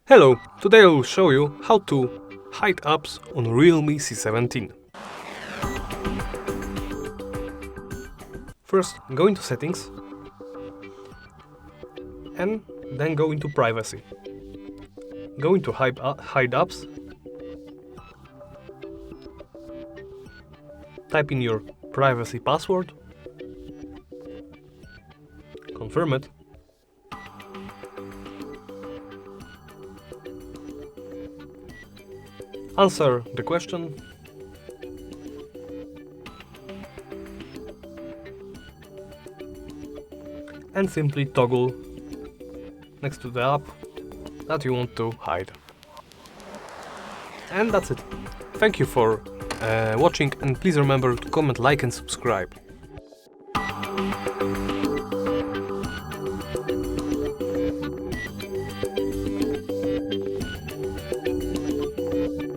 Hello, today I will show you how to hide apps on REALME C17. First, go into Settings and then go into Privacy. Go into Hide Apps, type in your privacy password, confirm it, answer the question, and simply toggle next to the app that you want to hide. And that's it. Thank you for watching, and please remember to comment, like and subscribe.